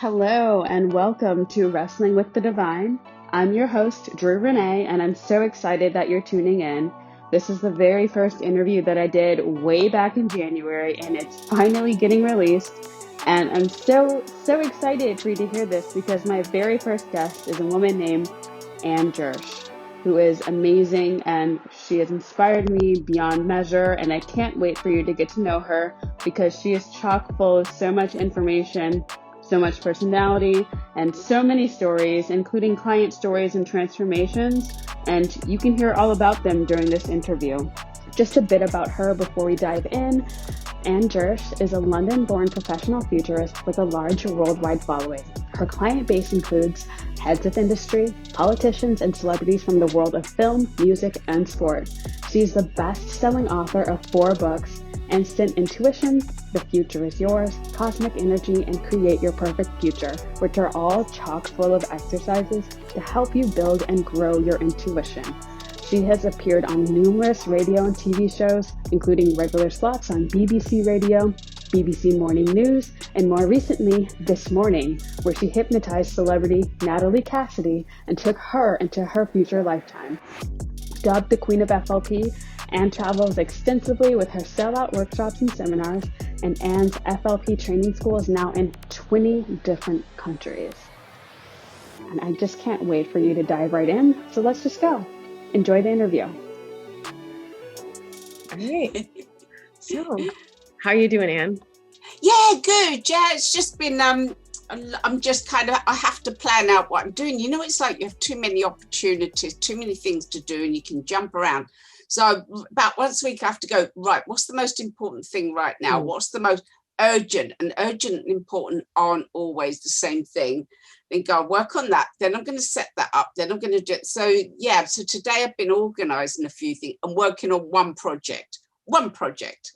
Hello and welcome to Wrestling with the Divine. I'm your host, Drew Renee, and I'm so excited that you're tuning in. This is the very first interview that I did way back in January, and it's finally getting released. And I'm so excited for you to hear this because my very first guest is a woman named Anne Jirsch, who is amazing, and she has inspired me beyond measure, and I can't wait for you to get to know her because she is chock full of so much information, so much personality, and so many stories, including client stories and transformations, and you can hear all about them during this interview. Just a bit about her before we dive in. Anne Jirsch is a London-born professional futurist with a large worldwide following. Her client base includes heads of industry, politicians, and celebrities from the world of film, music, and sport. She is the best-selling author of 4 books: Instant Intuition, The Future is Yours, Cosmic Energy, and Create Your Perfect Future, which are all chock full of exercises to help you build and grow your intuition. She has appeared on numerous radio and TV shows, including regular slots on BBC Radio, BBC Morning News, and more recently, This Morning, where she hypnotized celebrity Natalie Cassidy and took her into her future lifetime. Dubbed the Queen of FLP, Anne travels extensively with her sellout workshops and seminars, and Anne's FLP Training School is now in 20 different countries. And I just can't wait for you to dive right in, so let's just go. Enjoy the interview. All right. So, how are you doing, Anne? Yeah, good. Yeah, it's just been, I'm just kind of, I have to plan out what I'm doing. You know, it's like you have too many opportunities, too many things to do, and you can jump around. So about once a week, I have to go, right, what's the most important thing right now? What's the most urgent? And urgent and important aren't always the same thing. Then go work on that. Then I'm going to set that up. Then I'm going to do it. So yeah, so today I've been organising a few things. I'm working on one project. One project,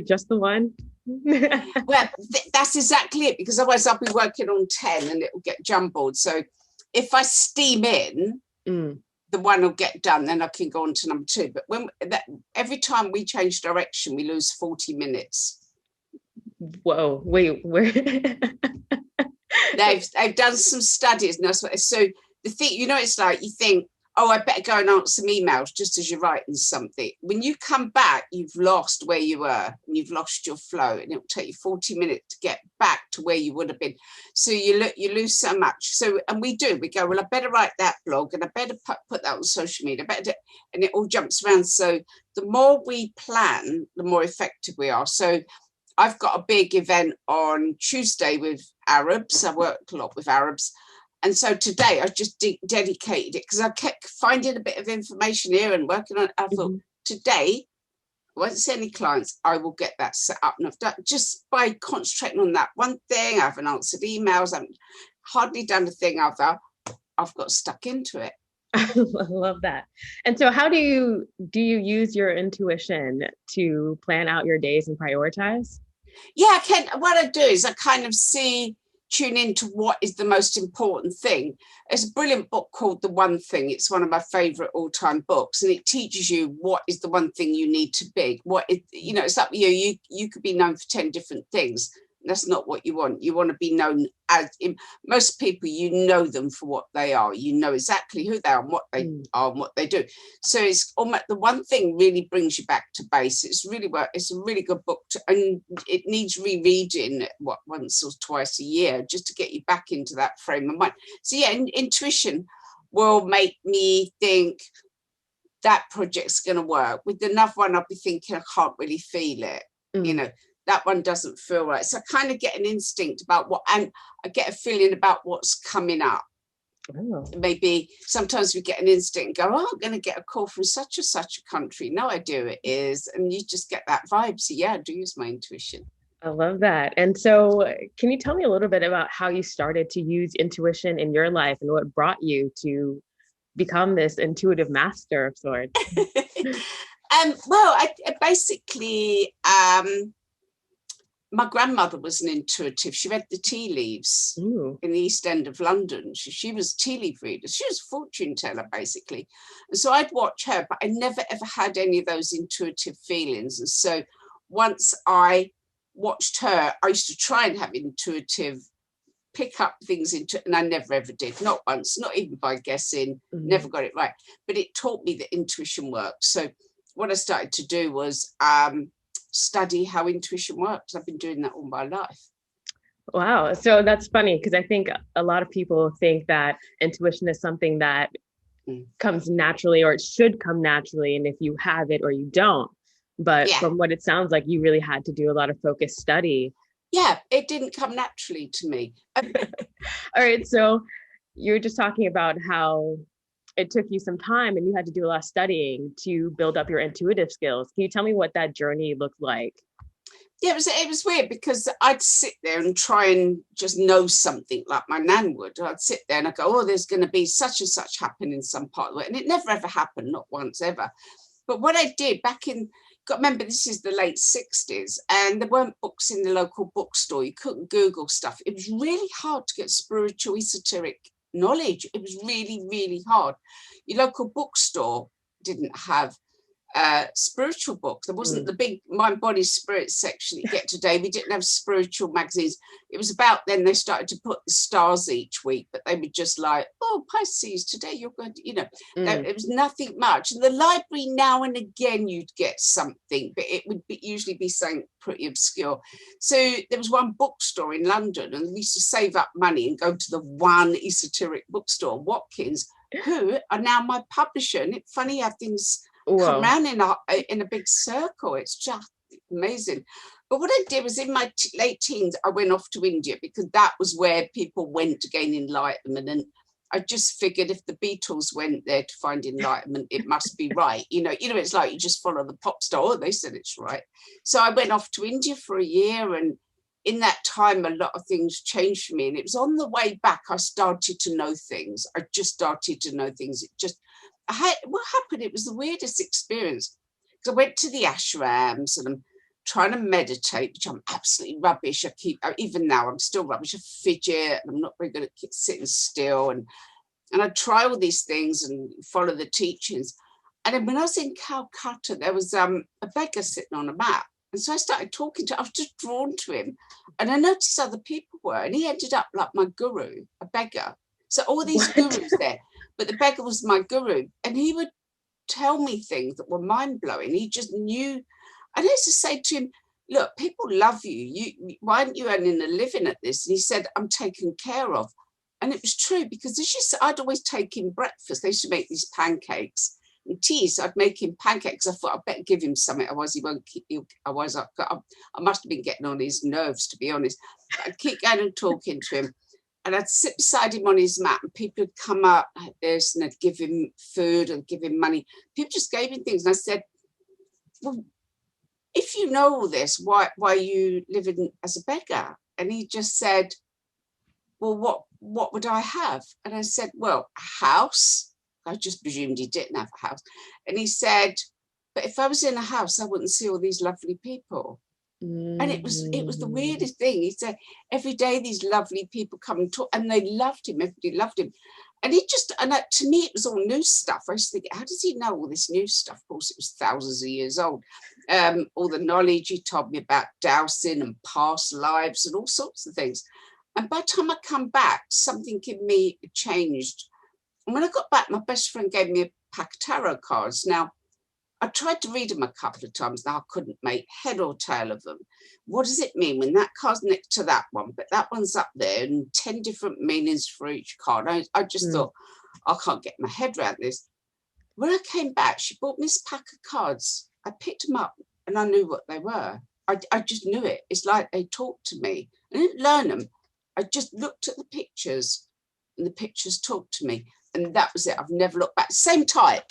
Just the one? Well, that's exactly it, because otherwise I'll be working on 10 and it will get jumbled. So if I steam in, the one will get done, then I can go on to number 2. But every time we change direction, we lose 40 minutes. Whoa, wait, where? They've done some studies, and that's what. So the thing, you know, it's like you think, oh, I better go and answer some emails just as you're writing something. When you come back, you've lost where you were and you've lost your flow, and it'll take you 40 minutes to get back to where you would have been. So you lose so much. So, and we go, well, I better write that blog, and I better put that on social media, and it all jumps around. So the more we plan, the more effective we are. So I've got a big event on Tuesday with Arabs. I work a lot with Arabs. And so today I just dedicated it because I kept finding a bit of information here and working on it. I thought, today, I won't see any clients, I will get that set up. And I've done just by concentrating on that one thing. I haven't answered emails. I haven't hardly done a thing other. I've got stuck into it. I love that. And so how do you use your intuition to plan out your days and prioritize? Yeah, what I do is I kind of tune into what is the most important thing. There's a brilliant book called The One Thing. It's one of my favorite all-time books, and it teaches you what is the one thing you need to be. It's like you could be known for 10 different things. That's not what you want. You want to be known as, most people, you know them for what they are. You know exactly who they are and what they are and what they do. So it's almost the one thing really brings you back to base. It's a really good book, and it needs rereading once or twice a year just to get you back into that frame of mind. So yeah, intuition will make me think that project's going to work. With another one, I'll be thinking I can't really feel it. You know, that one doesn't feel right. So I kind of get an instinct about and I get a feeling about what's coming up. Maybe sometimes we get an instinct and go, oh, I'm going to get a call from such and such a country. No idea who it is. And you just get that vibe. So yeah, I do use my intuition. I love that. And so can you tell me a little bit about how you started to use intuition in your life and what brought you to become this intuitive master of sorts? Well, I basically, my grandmother was an intuitive. She read the tea leaves in the East End of London. She was a tea leaf reader. She was a fortune teller, basically. And so I'd watch her, but I never, ever had any of those intuitive feelings. And so once I watched her, I used to try and have intuitive pick up things into, and I never ever did, not once, not even by guessing, never got it right. But it taught me that intuition works. So what I started to do was study how intuition works. I've been doing that all my life. Wow. So that's funny, because I think a lot of people think that intuition is something that comes naturally, or it should come naturally, and if you have it or you don't. But from what it sounds like, you really had to do a lot of focused study. Yeah, it didn't come naturally to me. All right. So you were just talking about how it took you some time and you had to do a lot of studying to build up your intuitive skills. Can you tell me what that journey looked like? Yeah, it was weird, because I'd sit there and try and just know something like my nan would. I'd sit there and I'd go, oh, there's going to be such and such happen in some part of it. And it never ever happened, not once ever. But what I did back in, remember, this is the late 60s, and there weren't books in the local bookstore. You couldn't Google stuff. It was really hard to get spiritual, esoteric knowledge. It was really, really hard. Your local bookstore didn't have spiritual books. There wasn't the big mind, body, spirit section that you get today. We didn't have spiritual magazines. It was about then they started to put the stars each week, but they were just like, oh, Pisces, today you're going to, it was nothing much. In the library, now and again you'd get something, but it would usually be something pretty obscure. So there was one bookstore in London, and we used to save up money and go to the one esoteric bookstore, Watkins, who are now my publisher. And it's funny how things come around in a big circle. It's just amazing. But what I did was, in my late teens, I went off to India, because that was where people went to gain enlightenment. And I just figured if the Beatles went there to find enlightenment, it must be right. It's like you just follow the pop star. Oh, they said it's right. So I went off to India for a year, and in that time, a lot of things changed for me. And it was on the way back I started to know things. I just started to know things. What happened, it was the weirdest experience, because I went to the ashrams and I'm trying to meditate, which I'm absolutely rubbish. Even now I'm still rubbish. I fidget, and I'm not very good at sitting still, and I try all these things and follow the teachings. And then when I was in Calcutta, there was a beggar sitting on a mat, and so I started talking to him. I was just drawn to him, and I noticed other people were, and he ended up like my guru, a beggar. So all these gurus there, but the beggar was my guru, and he would tell me things that were mind-blowing. He just knew. I used to say to him, look, people love you. Why aren't you earning a living at this? And he said, I'm taken care of. And it was true, because I'd always take him breakfast. They used to make these pancakes and tea, so I'd make him pancakes. I thought I'd better give him something, otherwise he won't keep. I must have been getting on his nerves, to be honest. I'd keep going and talking to him. And I'd sit beside him on his mat, and people would come up like this, and I'd give him food and give him money. People just gave him things. And I said, well, if you know all this, why are you living as a beggar? And he just said, well, what would I have? And I said, well, a house. I just presumed he didn't have a house. And he said, but if I was in a house, I wouldn't see all these lovely people. And it was the weirdest thing. He said, every day these lovely people come and talk, and they loved him. Everybody loved him. And to me, it was all new stuff. I used to think, how does he know all this new stuff? Of course, it was thousands of years old. All the knowledge he told me about dowsing and past lives and all sorts of things. And by the time I come back, something in me changed. And when I got back, my best friend gave me a pack of tarot cards. Now, I tried to read them a couple of times. Now I couldn't make head or tail of them. What does it mean when that card's next to that one, but that one's up there, and 10 different meanings for each card? I just thought, I can't get my head around this. When I came back, she bought me this pack of cards. I picked them up and I knew what they were. I just knew it. It's like they talked to me. I didn't learn them. I just looked at the pictures, and the pictures talked to me. And that was it. I've never looked back. Same type.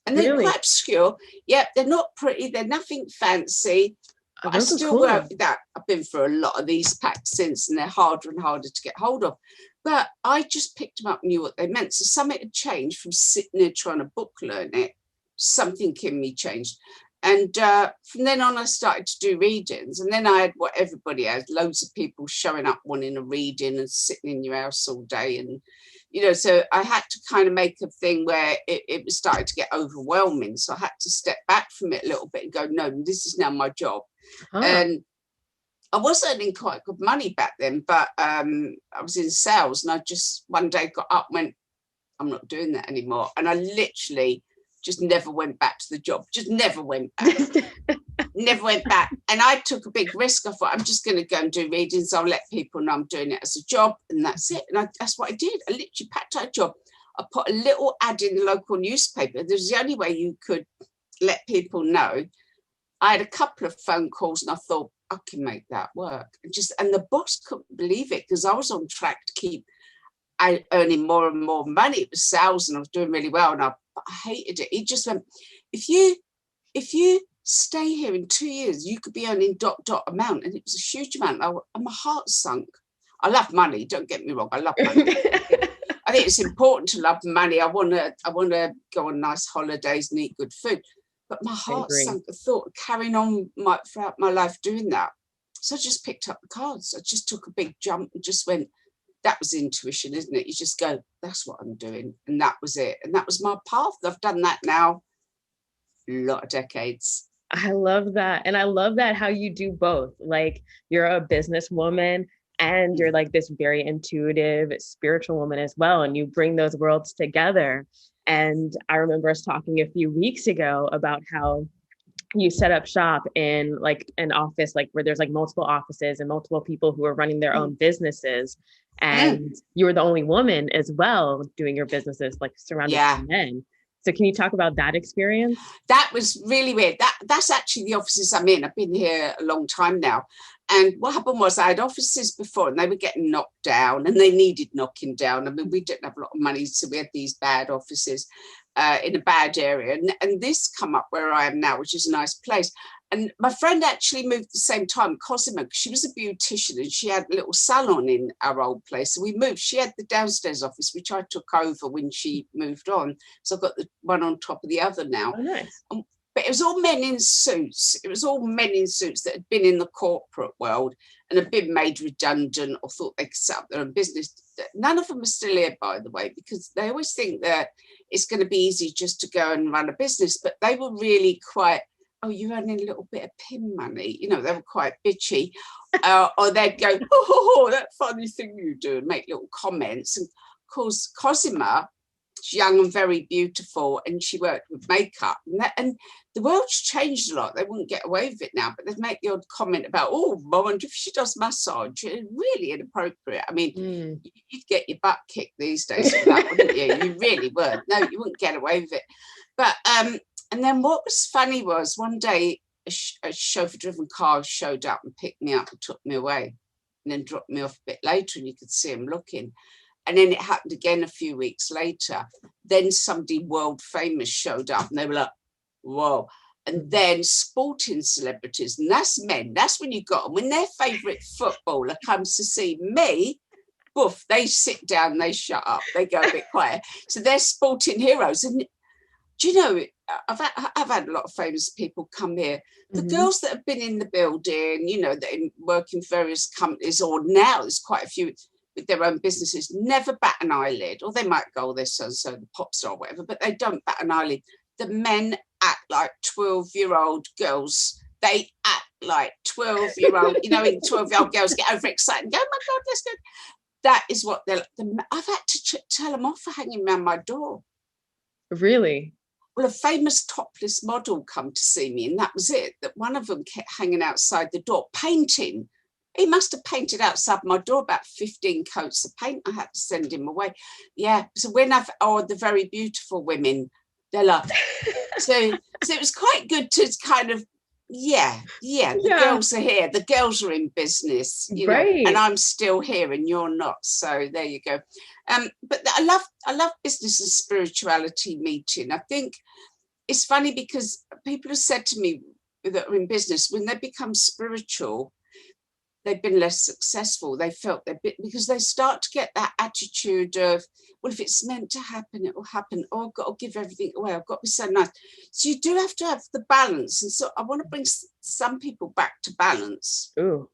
And they're quite obscure. Yeah, they're not pretty. They're nothing fancy. But I still work with that. I've been through a lot of these packs since, and they're harder and harder to get hold of. But I just picked them up and knew what they meant. So something had changed from sitting there trying to book learn it. Something in me changed. And from then on, I started to do readings. And then I had what everybody has, loads of people showing up wanting a reading and sitting in your house all day. And so I had to kind of make a thing where it was starting to get overwhelming. So I had to step back from it a little bit and go, no, this is now my job. And I was earning quite good money back then, but I was in sales, and I just one day got up and went, I'm not doing that anymore. And I literally just never went back to the job, just never went back. Never went back. And I took a big risk. I thought, I'm just going to go and do readings. I'll let people know I'm doing it as a job, and that's it. And that's what I did. I literally packed out a job. I put a little ad in the local newspaper. There's the only way you could let people know. I had a couple of phone calls, and I thought, I can make that work. And the boss couldn't believe it, because I was on track to keep earning more and more money. It was sales, and I was doing really well, and I hated it. He just went, if you stay here in 2 years, you could be earning ... amount. And it was a huge amount. And my heart sunk. I love money, don't get me wrong, I love money. I think it's important to love money. I want to go on nice holidays and eat good food. But my heart sunk the thought of carrying on throughout my life doing that. So I just picked up the cards. I just took a big jump and just went, that was intuition, isn't it? You just go, that's what I'm doing. And that was it. And that was my path. I've done that now a lot of decades. I love that. And I love that how you do both. Like, you're a businesswoman and you're like this very intuitive, spiritual woman as well. And you bring those worlds together. And I remember us talking a few weeks ago about how you set up shop in like an office, like where there's like multiple offices and multiple people who are running their own businesses. And you were the only woman as well doing your businesses, like surrounded by men. So can you talk about that experience? That was really weird. That's actually the offices I'm in. I've been here a long time now. And what happened was I had offices before, and they were getting knocked down, and they needed knocking down. I mean, we didn't have a lot of money, so we had these bad offices in a bad area. And this come up where I am now, which is a nice place. And my friend actually moved at the same time, Cosima, because she was a beautician and she had a little salon in our old place. So we moved. She had the downstairs office, which I took over when she moved on. So I've got the one on top of the other now. Oh, nice. But it was all men in suits. It was all men in suits that had been in the corporate world and had been made redundant or thought they could set up their own business. None of them are still here, by the way, because they always think that it's going to be easy just to go and run a business. But they were really quite, oh, you're earning a little bit of pin money. You know, they were quite bitchy. Or they'd go, oh, that funny thing you do, and make little comments. And of course, Cosima, she's young and very beautiful, and she worked with makeup. And the world's changed a lot. They wouldn't get away with it now, but they'd make the odd comment about, oh, I wonder if she does massage. Really inappropriate. I mean, you'd get your butt kicked these days for that, wouldn't you? You really would. No, you wouldn't get away with it. But and then what was funny was one day a chauffeur-driven car showed up and picked me up and took me away, and then dropped me off a bit later, and you could see him looking. And then it happened again a few weeks later. Then somebody world famous showed up, and they were like, whoa. And then sporting celebrities, and that's men, that's when you got them. When their favourite footballer comes to see me, boof, they sit down, they shut up, they go a bit quiet. So they're sporting heroes. And do you know, I've had a lot of famous people come here. The girls that have been in the building, you know, that work in various companies, or now there's quite a few with their own businesses, never bat an eyelid. Or they might go, they're so-and-so, the pop star or whatever, but they don't bat an eyelid. The men act like 12-year-old girls. They act like 12-year-old, you know, 12-year-old girls get overexcited and go, oh my God, let's go. That is what they're like. I've had to tell them off for hanging around my door. Really? Well, a famous topless model come to see me, and that was it. That one of them kept hanging outside the door, painting. He must have painted outside my door about 15 coats of paint. I had to send him away. Yeah. So when the very beautiful women, they're like, so it was quite good to kind of, the girls are here. The girls are in business, you know, and I'm still here and you're not. So there you go. But I love business and spirituality meeting. I think it's funny because people have said to me that are in business, when they become spiritual, they've been less successful. They felt because they start to get that attitude of, well, if it's meant to happen, it will happen. Oh, I've got to give everything away. I've got to be so nice. So you do have to have the balance. And so I want to bring some people back to balance. Ooh,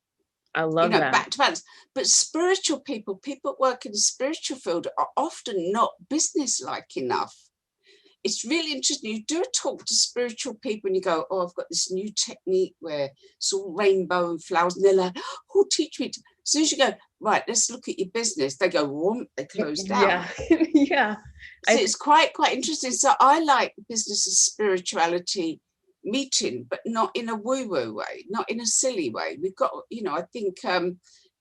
I love that. Back to balance. But spiritual people that work in the spiritual field are often not business-like enough. it's really interesting. You do talk to spiritual people and you go, oh, I've got this new technique where it's all rainbow and flowers. And they're like, oh, teach me. As soon as you go, right, let's look at your business, they go, whoomp, they close down. Yeah. Yeah. So it's quite interesting. So I like business and spirituality meeting, but not in a woo-woo way, not in a silly way. We've got, I think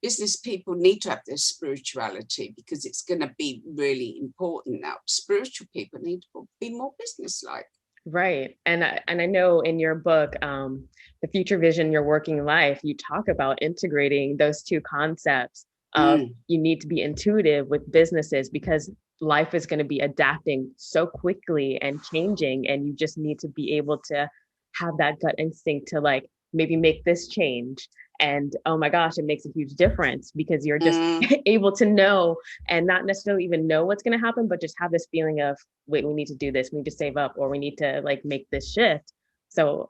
business people need to have their spirituality because it's going to be really important now. Spiritual people need to be more business-like. Right. And I know in your book, The Future Vision, Your Working Life, you talk about integrating those two concepts of you need to be intuitive with businesses because life is going to be adapting so quickly and changing. And you just need to be able to have that gut instinct to like maybe make this change. And oh my gosh, it makes a huge difference because you're just able to know and not necessarily even know what's going to happen, but just have this feeling of, wait, we need to do this. We need to save up or we need to like make this shift. So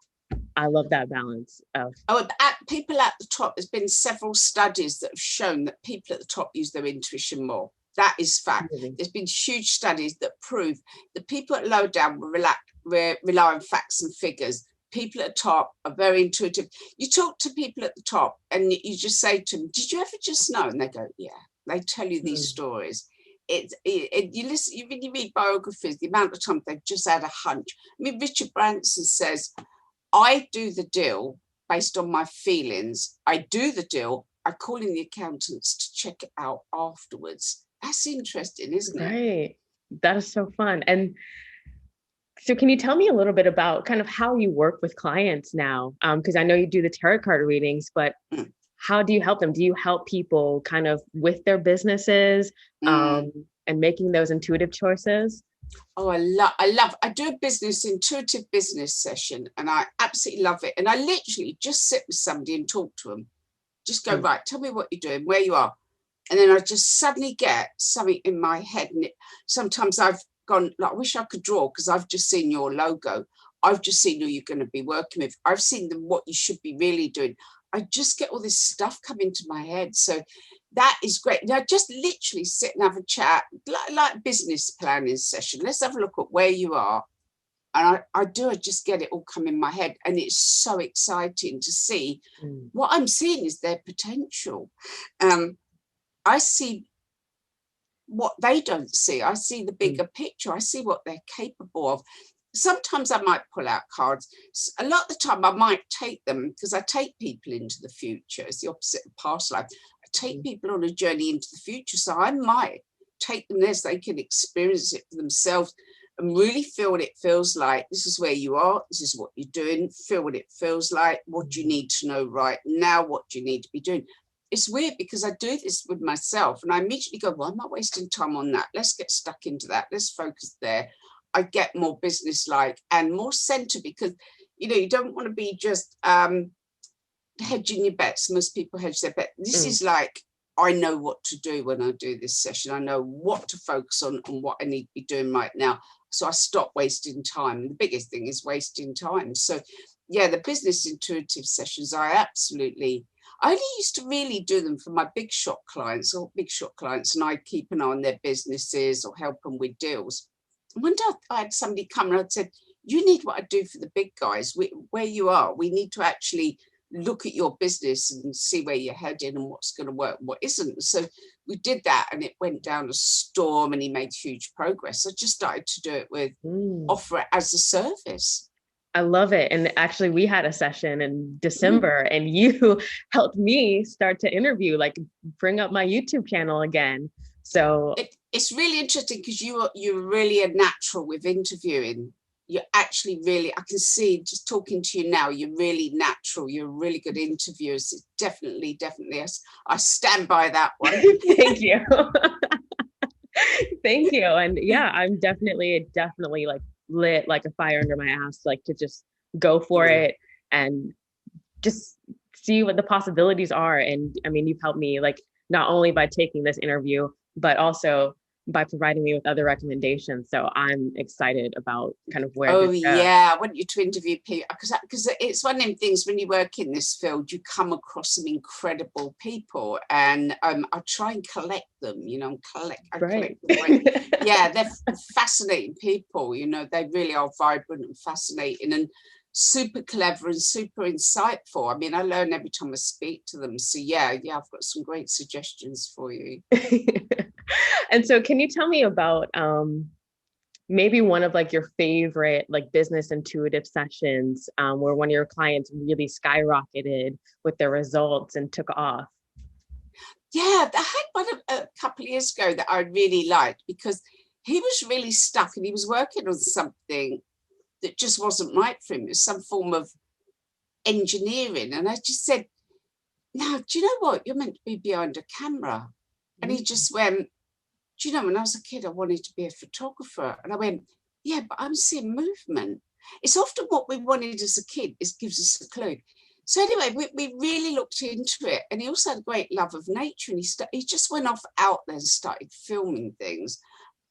I love that balance of. People at the top, there's been several studies that have shown that people at the top use their intuition more. That is fact. Really? There's been huge studies that prove that people at low down will rely on facts and figures. People at the top are very intuitive. You talk to people at the top and you just say to them, did you ever just know? And they go, yeah. They tell you these stories. You listen, you read biographies, the amount of time they've just had a hunch. I mean, Richard Branson says, I do the deal based on my feelings. I do the deal. I call in the accountants to check it out afterwards. That's interesting, isn't it? Right. That is so fun. And so can you tell me a little bit about kind of how you work with clients now? Because I know you do the tarot card readings, but how do you help them? Do you help people kind of with their businesses and making those intuitive choices? Oh, I do a intuitive business session and I absolutely love it. And I literally just sit with somebody and talk to them. Just go, right, tell me what you're doing, where you are. And then I just suddenly get something in my head. And sometimes I've gone, like, I wish I could draw because I've just seen your logo. I've just seen who you're going to be working with. I've seen what you should be really doing. I just get all this stuff come into my head. So that is great. Now just literally sit and have a chat, like business planning session. Let's have a look at where you are. And I just get it all come in my head. And it's so exciting to see. What I'm seeing is their potential. I see what they don't see. I see the bigger picture. I see what they're capable of. Sometimes I might pull out cards. A lot of the time I might take them because I take people into the future. It's the opposite of past life. I take people on a journey into the future. So I might take them there so they can experience it for themselves and really feel what it feels like. This is where you are. This is what you're doing. Feel what it feels like. What do you need to know right now? What do you need to be doing? It's weird because I do this with myself and I immediately go, well, I'm not wasting time on that. Let's get stuck into that. Let's focus there. I get more business-like and more centered because, you don't want to be just hedging your bets. Most people hedge their bet. This is like, I know what to do when I do this session. I know what to focus on and what I need to be doing right now. So I stop wasting time. And the biggest thing is wasting time. So yeah, the business intuitive sessions, I only used to really do them for my big shot clients, and I keep an eye on their businesses or help them with deals. One day I had somebody come and I said, you need what I do for the big guys, where you are. We need to actually look at your business and see where you're heading and what's going to work and what isn't. So we did that and it went down a storm and he made huge progress. I just started to do it with offer it as a service. I love it. And actually we had a session in December and you helped me start to interview, like bring up my YouTube channel again. So it's really interesting because you're really a natural with interviewing. You're actually really, I can see just talking to you now, you're really natural. You're a really good interviewer. So definitely, I stand by that one. Thank you. Thank you. And yeah, I'm definitely like lit like a fire under my ass, like to just go for it and just see what the possibilities are. And I mean, you've helped me like not only by taking this interview, but also by providing me with other recommendations. So I'm excited about kind of where Oh this goes. yeah, I want you to interview people because it's one of them things when you work in this field, you come across some incredible people, and I try and collect them. You know, I collect them. Yeah, they're fascinating people. You know, they really are vibrant and fascinating and super clever and super insightful. I mean, I learn every time I speak to them. So yeah, I've got some great suggestions for you. And so, can you tell me about maybe one of like your favorite like business intuitive sessions where one of your clients really skyrocketed with their results and took off? Yeah, I had one a couple of years ago that I really liked because he was really stuck and he was working on something that just wasn't right for him. It was some form of engineering. And I just said, now, do you know what? You're meant to be behind a camera. And he just went, do you know, when I was a kid, I wanted to be a photographer. And I went, yeah, but I'm seeing movement. It's often what we wanted as a kid, it gives us a clue. So anyway, we really looked into it. And he also had a great love of nature. And he just went off out there and started filming things.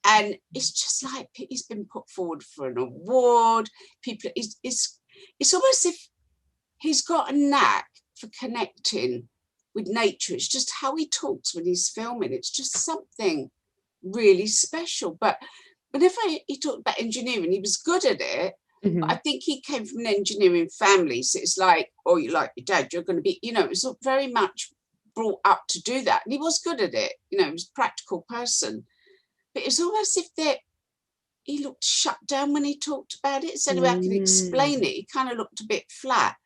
And it's just like he's been put forward for an award. People, it's almost as if he's got a knack for connecting with nature. It's just how he talks when he's filming. It's just something really special. But whenever he talked about engineering, he was good at it. Mm-hmm. But I think he came from an engineering family. So it's like, oh, you like your dad, you're going to be, you know, it was very much brought up to do that. And he was good at it. You know, he was a practical person. But it's almost as if he looked shut down when he talked about it. So anyway, I can explain it. He kind of looked a bit flat.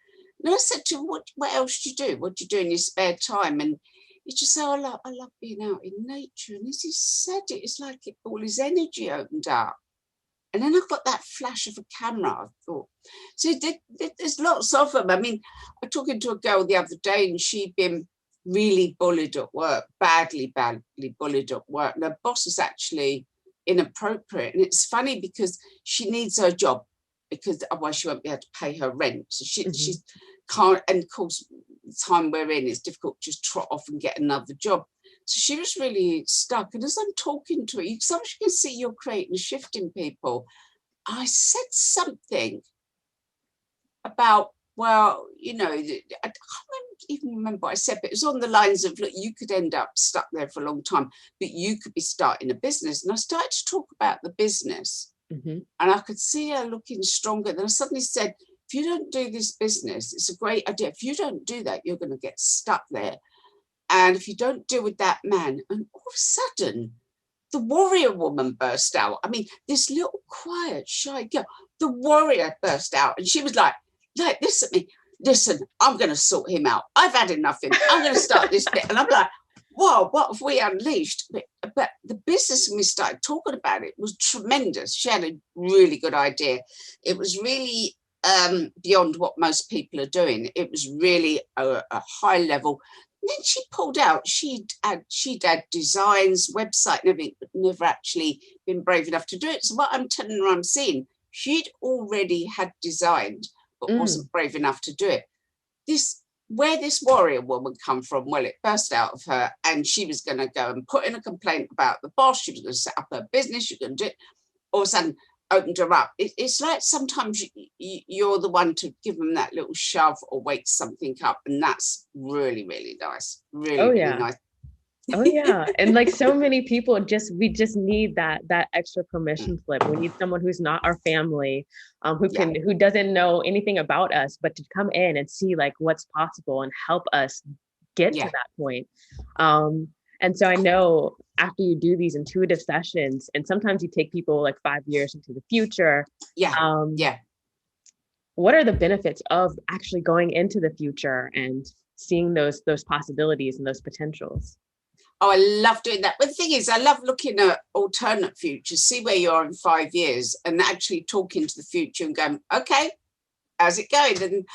And I said to him, what else do you do? What do you do in your spare time? And he just said, I love being out in nature. And as he said it, it's like all his energy opened up. And then I got that flash of a camera, I thought. So there's lots of them. I mean, I was talking to a girl the other day and she'd been really bullied at work, badly bullied at work. And her boss is actually inappropriate. And it's funny because she needs her job because otherwise she won't be able to pay her rent. So she can't, and of course, the time we're in, it's difficult to just trot off and get another job. So she was really stuck. And as I'm talking to her, sometimes you can see you're creating a shift in people. I said something about, well, you know, I can't even remember what I said, but it was on the lines of, look, you could end up stuck there for a long time, but you could be starting a business. And I started to talk about the business. And I could see her looking stronger. Then I suddenly said, if you don't do this business, it's a great idea. If you don't do that, you're going to get stuck there. And if you don't deal with that man, and all of a sudden, the warrior woman burst out. I mean, this little quiet, shy girl, the warrior burst out. And she was like this at me. Listen, I'm going to sort him out. I've had enough of him. I'm going to start this bit. And I'm like, whoa, what have we unleashed? But the business, when we started talking about it, was tremendous. She had a really good idea. It was really beyond what most people are doing. It was really a high level. And then she pulled out, she'd had designs, website and everything, but never actually been brave enough to do it. So what I'm telling her I'm seeing, she'd already had designed, but wasn't brave enough to do it. Where this warrior woman come from? Well, it burst out of her and she was going to go and put in a complaint about the boss. She was going to set up her business. She was going to do it. All of a sudden, opened her up. It's like sometimes you're the one to give them that little shove or wake something up. And that's really, really nice. Really nice. Oh yeah. And like so many people we just need that extra permission slip. We need someone who's not our family, who doesn't know anything about us, but to come in and see like what's possible and help us get to that point. And so I know after you do these intuitive sessions, and sometimes you take people like 5 years into the future. What are the benefits of actually going into the future and seeing those possibilities and those potentials? Oh, I love doing that. But the thing is, I love looking at alternate futures, see where you are in 5 years and actually talking to the future and going, okay, how's it going? And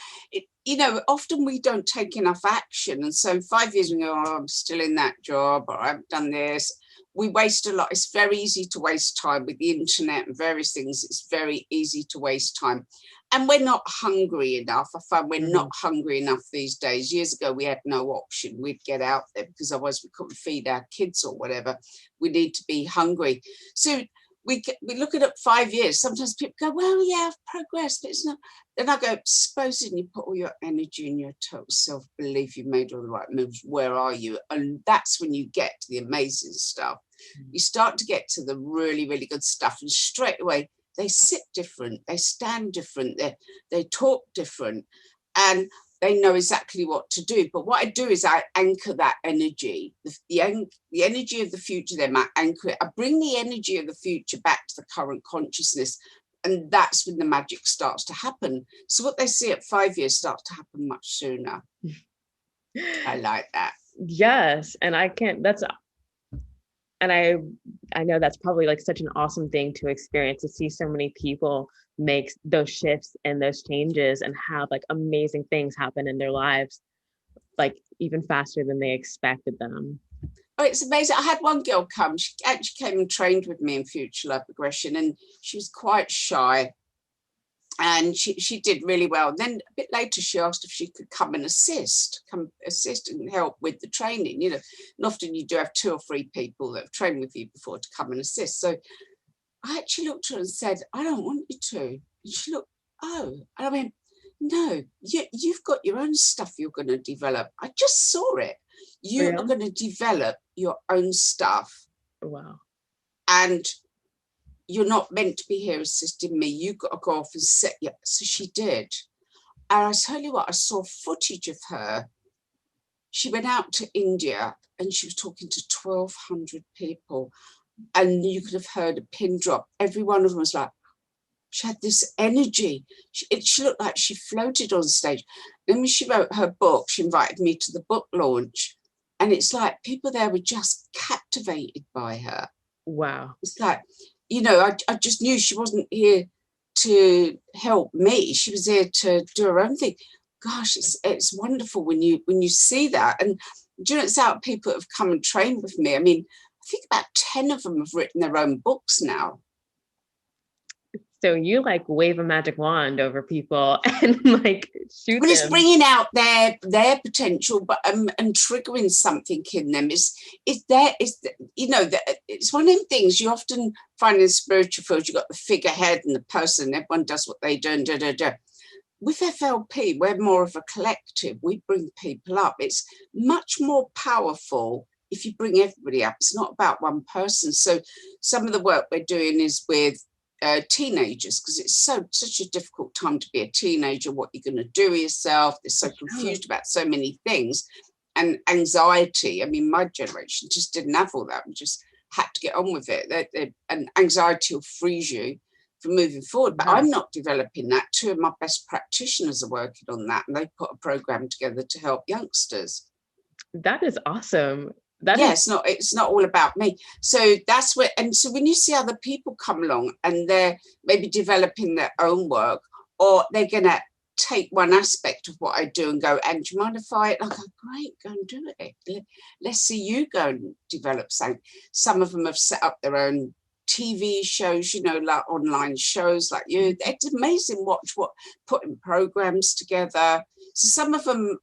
often we don't take enough action. And so 5 years we go, oh, I'm still in that job, or I haven't done this. We waste a lot. It's very easy to waste time with the internet and various things. It's very easy to waste time. And we're not hungry enough. I find we're not hungry enough these days. Years ago, we had no option. We'd get out there because otherwise we couldn't feed our kids or whatever. We need to be hungry. So we look at it 5 years. Sometimes people go, well, yeah, I've progressed, but it's not. Then I go, supposing you put all your energy and your total self-belief, you've made all the right moves, where are you? And that's when you get to the amazing stuff. You start to get to the really, really good stuff. And straight away, they sit different, they stand different, they talk different, and they know exactly what to do. But what I do is I anchor that energy, the energy of the future, then I anchor it. I bring the energy of the future back to the current consciousness. And that's when the magic starts to happen. So what they see at 5 years starts to happen much sooner. I like that. Yes. And I know that's probably like such an awesome thing to experience, to see so many people make those shifts and those changes and have like amazing things happen in their lives, like even faster than they expected them. Oh, it's amazing. I had one girl come. She actually came and trained with me in future life regression, and she was quite shy. And she did really well. And then a bit later, she asked if she could come assist and help with the training. And often you do have 2 or 3 people that have trained with you before to come and assist. So I actually looked at her and said, I don't want you to. And she looked, oh, and I mean, no, you've got your own stuff you're going to develop. I just saw it. You are going to develop your own stuff. Wow. And you're not meant to be here assisting me. You've got to go off and set you. So she did. And I tell you what, I saw footage of her. She went out to India and she was talking to 1,200 people. And you could have heard a pin drop. Every one of them was like, she had this energy. She looked like she floated on stage. Then when she wrote her book, she invited me to the book launch. And it's like people there were just captivated by her. Wow. It's like, I just knew she wasn't here to help me. She was here to do her own thing. Gosh, it's wonderful when you see that. And it's out people that have come and trained with me. I mean, I think about 10 of them have written their own books now. So you like wave a magic wand over people and like shoot them. It's bringing out their potential, but and triggering something in them. It's one of them things you often find in spiritual fields. You've got the figurehead and the person. Everyone does what they do. And With FLP, we're more of a collective. We bring people up. It's much more powerful if you bring everybody up. It's not about one person. So some of the work we're doing is with teenagers, because it's such a difficult time to be a teenager. What you're going to do with yourself, they're so confused about so many things, and anxiety. I mean, my generation just didn't have all that. We just had to get on with it. And anxiety will freeze you from moving forward. But I'm not developing that. 2 of my best practitioners are working on that, and they put a program together to help youngsters. That is awesome. It's not all about me. So that's where, and so when you see other people come along and they're maybe developing their own work, or they're gonna take one aspect of what I do and go, and do you mind if I go, great, go and do it. Let's see you go and develop something. Some of them have set up their own TV shows, like online shows like you. It's amazing what putting programs together. So some of them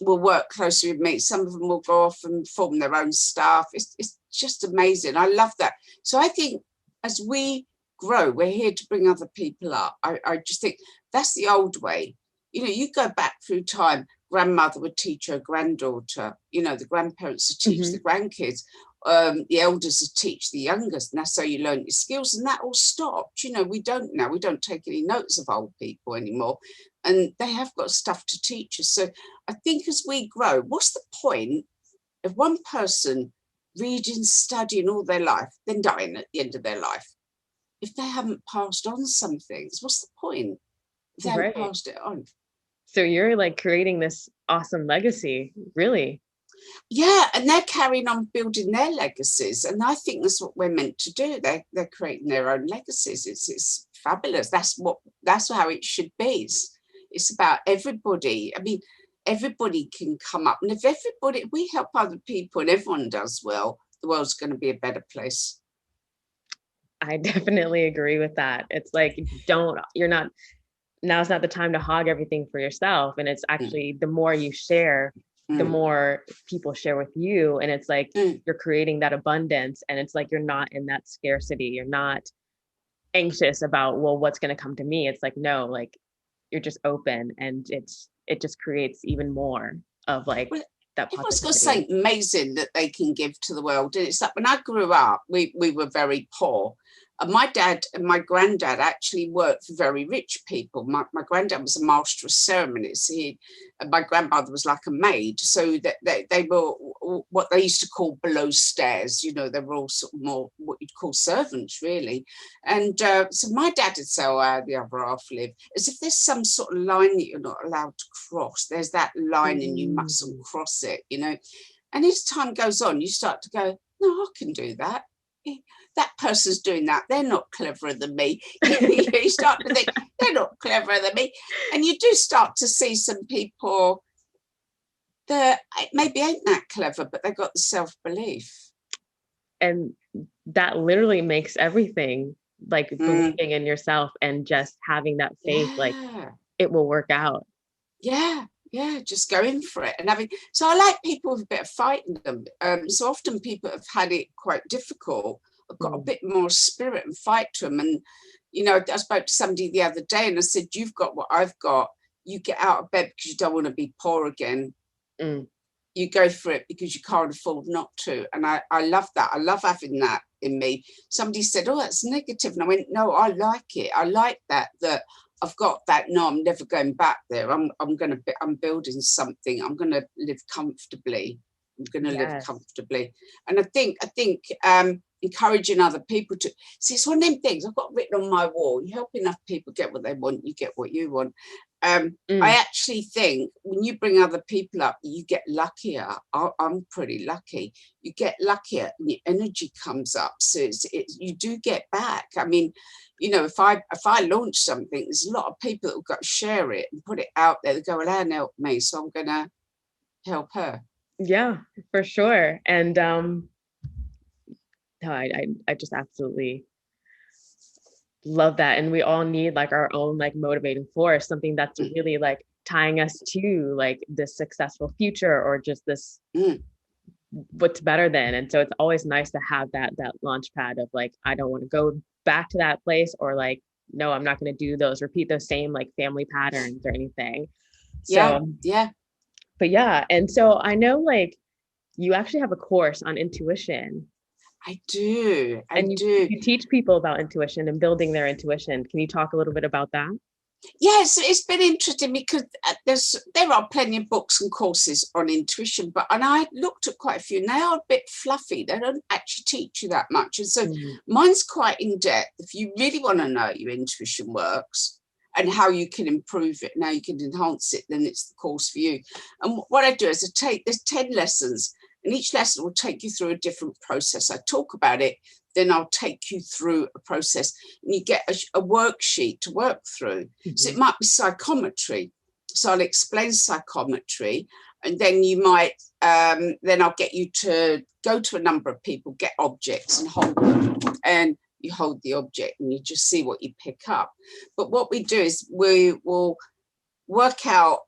will work closely with me. Some of them will go off and form their own stuff. It's just amazing. I love that. So I think as we grow, we're here to bring other people up. I just think that's the old way. You go back through time, grandmother would teach her granddaughter, the grandparents would teach the grandkids, the elders would teach the youngest, and that's how you learn your skills, and that all stopped. We don't take any notice of old people anymore, and they have got stuff to teach us. So I think as we grow, what's the point of one person reading, studying all their life, then dying at the end of their life? If they haven't passed on some things, what's the point if they haven't passed it on? So you're like creating this awesome legacy, really. Yeah, and they're carrying on building their legacies, and I think that's what we're meant to do. They're creating their own legacies. It's fabulous. That's how it should be. It's about everybody. I mean, everybody can come up, and if we help other people and everyone does well, the world's going to be a better place. I definitely agree with that. It's like, now's not the time to hog everything for yourself. And it's actually, the more you share, the more people share with you. And it's like, you're creating that abundance. And it's like, you're not in that scarcity. You're not anxious about, well, what's going to come to me? It's like, no, like, you're just open, and it just creates even more of like that. Everyone's got something amazing that they can give to the world. And it's like, when I grew up, we were very poor. And my dad and my granddad actually worked for very rich people. My granddad was a master of ceremonies. And my grandmother was like a maid. So that they were what they used to call below stairs. You know, they were all sort of more what you'd call servants, really. And so my dad would say, oh, how the other half live, as if there's some sort of line that you're not allowed to cross. There's that line and you mustn't cross it, you know. And as time goes on, you start to go, no, I can do that. That person's doing that. They're not cleverer than me. You start to think they're not cleverer than me. And you do start to see some people that maybe ain't that clever, but they've got the self-belief. And that literally makes everything, like believing in yourself and just having that faith, like it will work out. Yeah, just go in for it. And so I like people with a bit of fight in them. So often people have had it quite difficult, have got a bit more spirit and fight to them. And, you know, I spoke to somebody the other day and I said, you've got what I've got. You get out of bed because you don't want to be poor again. You go for it because you can't afford not to. And I love that. I love having that in me. Somebody said, oh, that's negative. And I went, no, I like it. I like that I've got that. No, I'm never going back there. I'm building something. I'm going to live comfortably. Live comfortably. And I think encouraging other people to see, it's one of them things I've got written on my wall. You help enough people get what they want, you get what you want. I actually think when you bring other people up, you get luckier. I'm pretty lucky. You get luckier and your energy comes up. So you do get back. I mean, you know, if I launch something, there's a lot of people that have got to share it and put it out there. They go, well, Anne helped me, so I'm going to help her. Yeah, for sure. And I just absolutely love that. And we all need like our own like motivating force, something that's really like tying us to like this successful future or just this what's better than. And so it's always nice to have that launch pad of like, I don't want to go back to that place, or like, no, I'm not going to repeat those same like family patterns or anything. So but yeah. And so I know like you actually have a course on intuition. I do. You teach people about intuition and building their intuition. Can you talk a little bit about that? Yes, it's been interesting because there are plenty of books and courses on intuition, and I looked at quite a few, and they are a bit fluffy. They don't actually teach you that much. And so mine's quite in depth. If you really want to know how your intuition works and how you can improve it and how you can enhance it, then it's the course for you. And what I do is there's 10 lessons. And each lesson will take you through a different process. I talk about it, then I'll take you through a process. And you get a worksheet to work through. So it might be psychometry. So I'll explain psychometry. And then you might, then I'll get you to go to a number of people, get objects and hold them. And you hold the object and you just see what you pick up. But what we do is we will work out,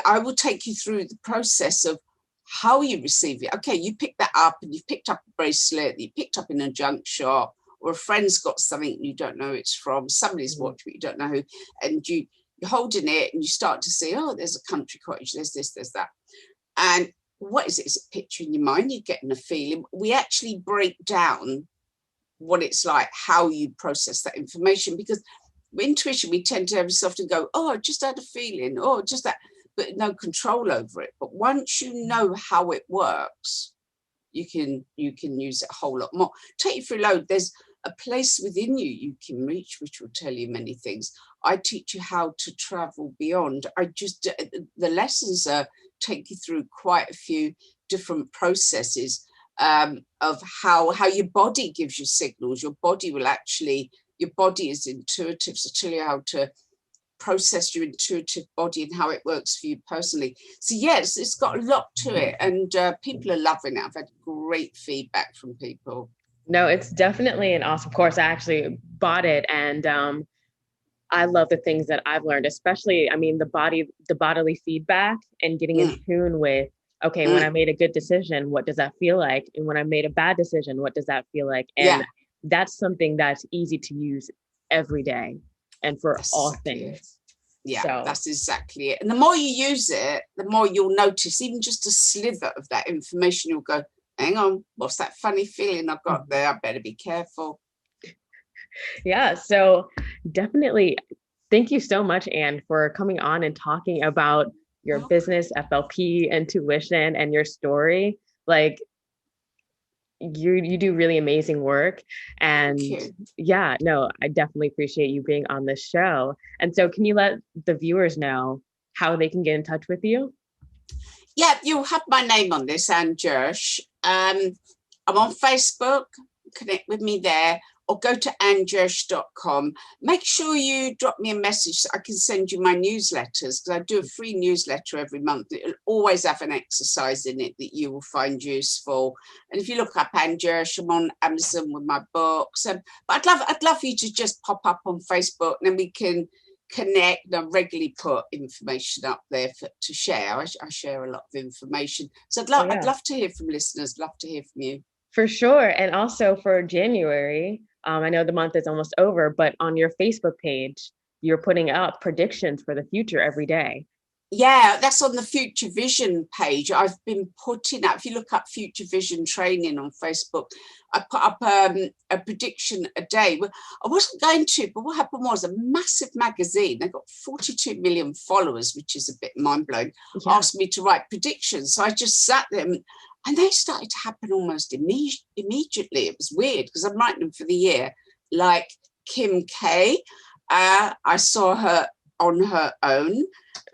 I will take you through the process of how you receive it. Okay, you pick that up and you've picked up a bracelet that you picked up in a junk shop, or a friend's got something you don't know it's from, somebody's watched but you don't know who, and you're holding it and you start to see, oh, there's a country cottage, there's this, there's that. And what is it? It's a picture in your mind, you're getting a feeling. We actually break down what it's like, how you process that information, because with intuition, we tend to every so often go, oh, I just had a feeling, oh, just that, but no control over it. But once you know how it works, you can use it a whole lot more. Take you through load. There's a place within you can reach, which will tell you many things. I teach you how to travel beyond. The lessons take you through quite a few different processes of how your body gives you signals. Your body will actually your body is intuitive. So tell you how to process your intuitive body and how it works for you personally. So yes, it's got a lot to it, and people are loving it. I've had great feedback from people. No, it's definitely an awesome course. I actually bought it, and I love the things that I've learned, especially, I mean, the bodily feedback and getting in tune with, okay, when I made a good decision, what does that feel like? And when I made a bad decision, what does that feel like? And that's something that's easy to use every day and for That's all exactly things. it. Yeah, So that's exactly it. And the more you use it, the more you'll notice, even just a sliver of that information, you'll go, hang on, what's that funny feeling I've got there? I better be careful. yeah, so definitely thank you so much, Anne, for coming on and talking about your business, FLP, intuition, and your story. Like, you do really amazing work. And yeah, no, I definitely appreciate you being on this show. And so can you let the viewers know how they can get in touch with you? Yeah, you'll have my name on this, Anne Jirsch. I'm on Facebook, connect with me there, or go to annejirsch.com. Make sure you drop me a message so I can send you my newsletters, because I do a free newsletter every month. It'll always have an exercise in it that you will find useful. And if you look up Anne Jirsch, I'm on Amazon with my books. But I'd love you to just pop up on Facebook, and then we can connect. I regularly put information up there to share. I share a lot of information. So I'd love to hear from listeners, love to hear from you. For sure. And also for January, I know the month is almost over, but on your Facebook page, you're putting up predictions for the future every day. Yeah, that's on the Future Vision page. I've been putting up, if you look up Future Vision Training on Facebook, I put up a prediction a day. I wasn't going to, but what happened was a massive magazine, they've got 42 million followers, which is a bit mind-blowing, asked me to write predictions. So I just sat there, and they started to happen almost immediately. It was weird because I'm writing them for the year. Like Kim K, I saw her on her own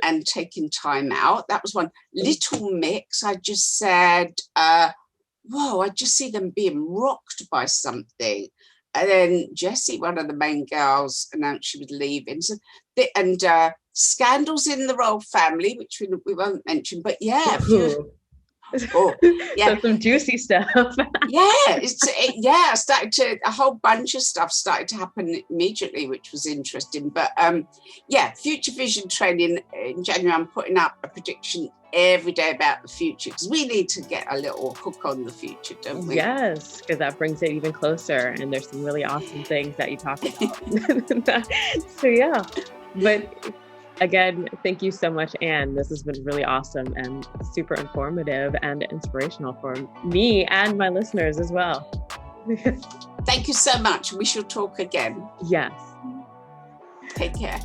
and taking time out. That was one. Little Mix, I just said, whoa, I just see them being rocked by something. And then Jessie, one of the main girls, announced she was leaving. So, and Scandals in the Royal Family, which we won't mention, but yeah, so some juicy stuff. I started to, a whole bunch of stuff started to happen immediately, which was interesting. But Future Vision Training in January, I'm putting up a prediction every day about the future, because we need to get a little hook on the future, don't we? Yes, because that brings it even closer, and there's some really awesome things that you talk about. So yeah, but again, thank you so much, Anne. This has been really awesome and super informative and inspirational for me and my listeners as well. Thank you so much. We shall talk again. Yes. Take care.